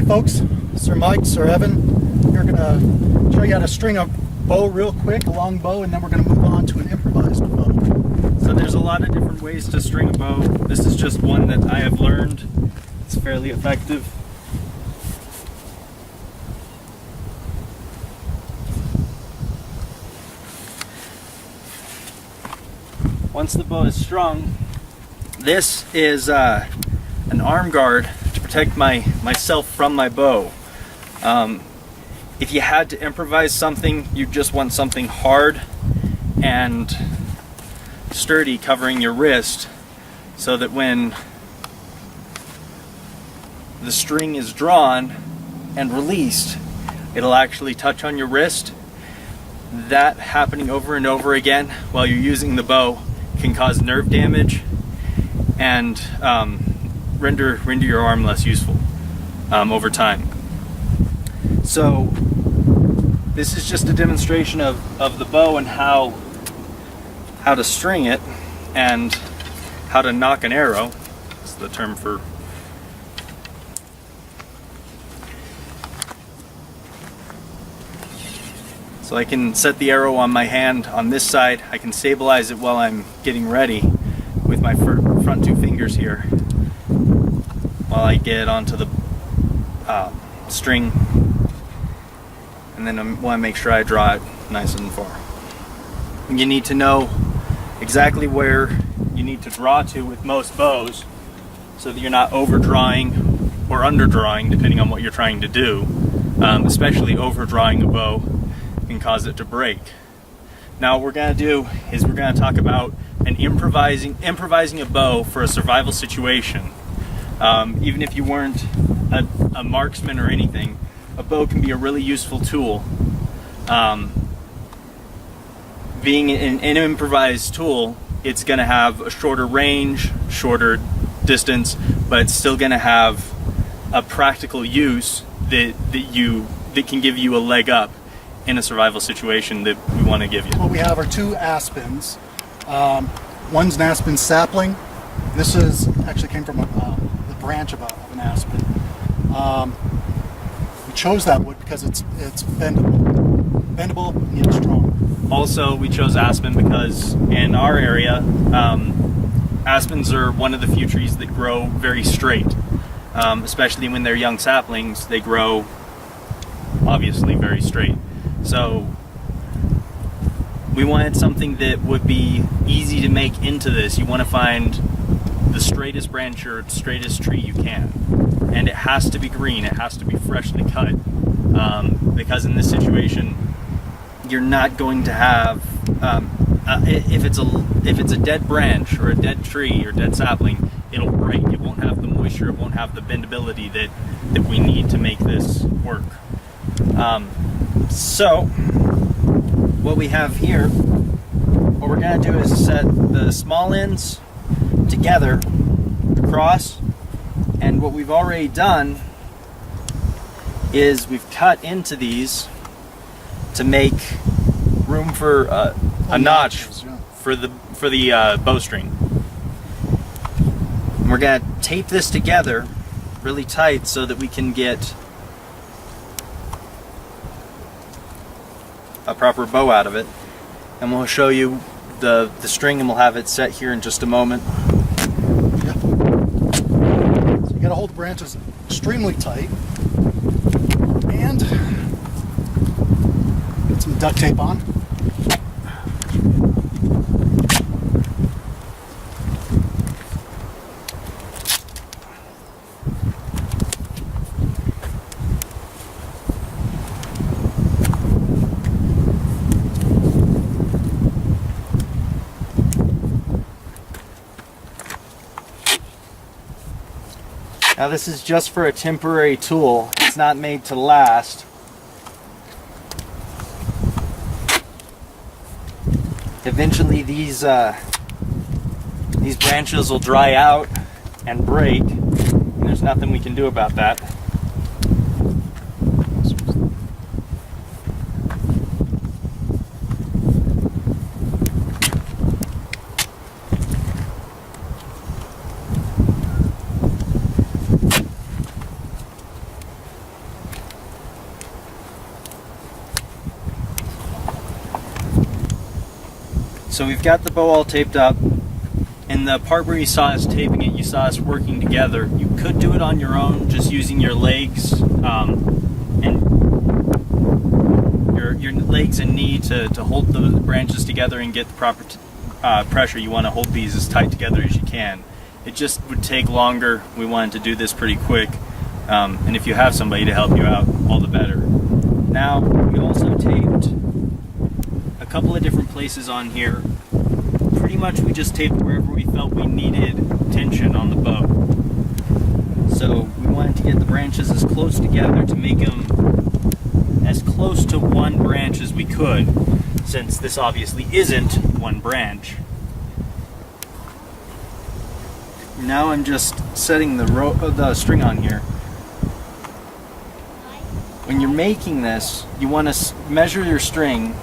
folks, Sir Mike, Sir Evan. We're going to show you how to string a bow real quick, a long bow, and then we're going to move on to an improvised bow. So there's a lot of different ways to string a bow. This is just one that I have learned. It's fairly effective. Once the bow is strung, this is an arm guard to protect myself from my bow. If you had to improvise something, you just want something hard and sturdy covering your wrist, so that when the string is drawn and released, it'll actually touch on your wrist. That happening over and over again while you're using the bow can cause nerve damage and render your arm less useful over time. So this is just a demonstration of the bow and how to string it and how to nock an arrow. That's the term for So I can set the arrow on my hand on this side. I can stabilize it while I'm getting ready with my front two fingers here while I get onto the string, and then I want to make sure I draw it nice and far. You need to know exactly where you need to draw to with most bows so that you're not overdrawing or underdrawing, depending on what you're trying to do. Especially overdrawing a bow can cause it to break. Now what we're going to do is we're going to talk about improvising a bow for a survival situation. Even if you weren't a marksman or anything, a bow can be a really useful tool. Being an improvised tool, it's going to have a shorter range, shorter distance, but it's still going to have a practical use that can give you a leg up in a survival situation that we want to give you. What we have are two aspens. One's an aspen sapling. This actually came from the branch of an aspen. We chose that wood because it's bendable and yet strong. Also, we chose aspen because in our area, aspens are one of the few trees that grow very straight. Especially when they're young saplings, they grow obviously very straight. So we wanted something that would be easy to make into this. You want to find the straightest branch or straightest tree you can, and it has to be green, it has to be freshly cut, because in this situation you're not going to have if it's a dead branch or a dead tree or dead sapling, it'll break. It won't have the moisture, it won't have the bendability that we need to make this work. So what we have here, what we're going to do is set the small ends together across, and what we've already done is we've cut into these to make room for a notch for the bowstring. And we're going to tape this together really tight so that we can get a proper bow out of it, and we'll show you the string, and we'll have it set here in just a moment. Yeah. So you got to hold the branches extremely tight and get some duct tape on. Now this is just for a temporary tool. It's not made to last. Eventually these branches will dry out and break, and there's nothing we can do about that. So we've got the bow all taped up. In the part where you saw us taping it, you saw us working together. You could do it on your own, just using your legs and your legs and knee to hold the branches together and get the proper pressure. You want to hold these as tight together as you can. It just would take longer. We wanted to do this pretty quick. And if you have somebody to help you out, all the better. Now, we also taped a couple of different places on here. Pretty much we just taped wherever we felt we needed tension on the bow. So we wanted to get the branches as close together to make them as close to one branch as we could, since this obviously isn't one branch. Now I'm just setting the string on here. When you're making this, you want to measure your string.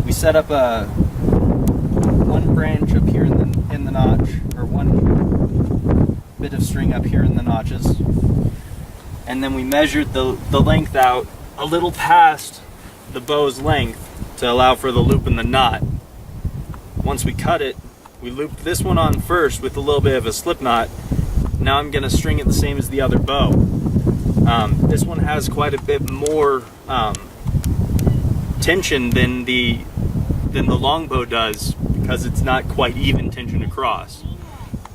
We set up one branch up here in the notch, or one bit of string up here in the notches, and then we measured the length out a little past the bow's length to allow for the loop in the knot. Once we cut it, we looped this one on first with a little bit of a slip knot. Now I'm going to string it the same as the other bow. This one has quite a bit more tension than the longbow does, because it's not quite even tension across.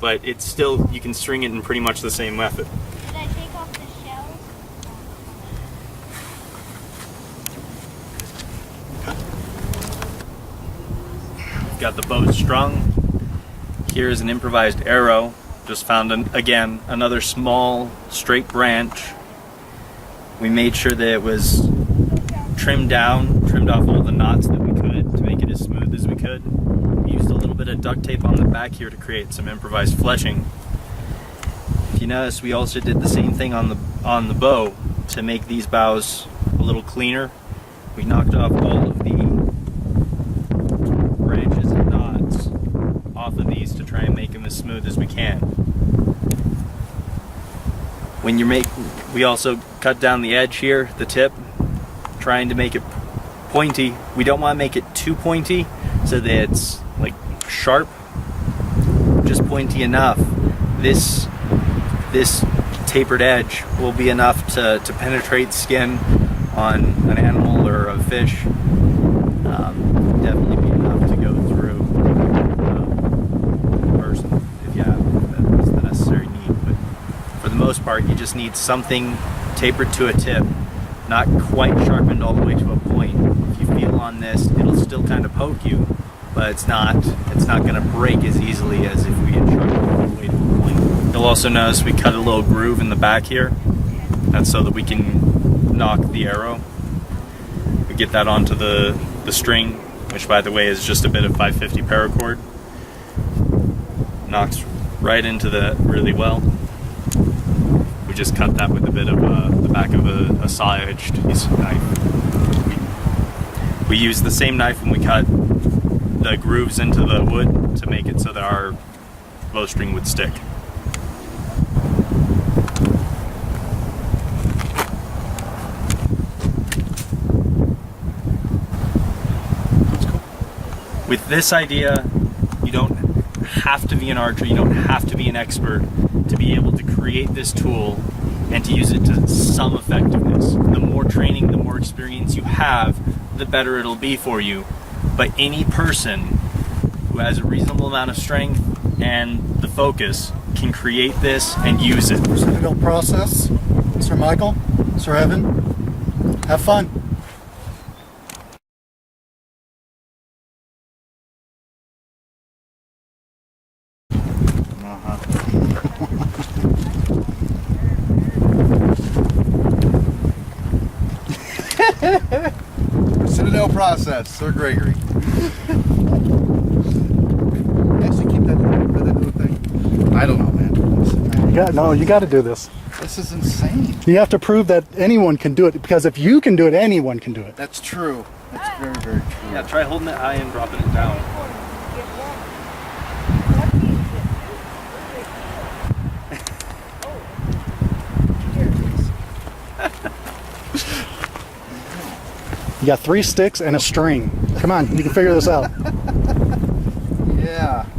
But it's still, you can string it in pretty much the same method. Did I take off the shells? We've got the bow strung. Here's an improvised arrow. Just found, again, another small straight branch. We made sure that it was trimmed off all the knots that we could to make it as smooth as we could. We used a little bit of duct tape on the back here to create some improvised fleshing. If you notice, we also did the same thing on the bow to make these bows a little cleaner. We knocked off all of the branches and knots off of these to try and make them as smooth as we can. We also cut down the edge here, the tip, trying to make it pointy. We don't want to make it too pointy so that it's like sharp, just pointy enough. This tapered edge will be enough to penetrate skin on an animal or a fish. Definitely be enough to go through a person if you have the necessary need. But for the most part, you just need something tapered to a tip, not quite sharpened all the way to a point. If you feel on this, it'll still kind of poke you, but it's not going to break as easily as if we had sharpened it all the way to a point. You'll also notice we cut a little groove in the back here. That's so that we can knock the arrow. We get that onto the string, which by the way is just a bit of 550 paracord. Knocks right into that really well. We just cut that with a bit of the back of a saw-edged piece of knife. We use the same knife when we cut the grooves into the wood to make it so that our bowstring would stick. With this idea, you don't have to be an archer, you don't have to be an expert to be able to create this tool and to use it to some effectiveness. The more training, the more experience you have, the better it'll be for you. But any person who has a reasonable amount of strength and the focus can create this and use it. Citadel Process, Sir Michael, Sir Evan, have fun. Citadel Process, Sir Gregory. Actually, keep that little thing. I don't know, man. You got to do this. This is insane. You have to prove that anyone can do it, because if you can do it, anyone can do it. That's true. That's very, very true. Yeah, try holding it high and dropping it down. You got 3 sticks and a string. Come on, you can figure this out. Yeah.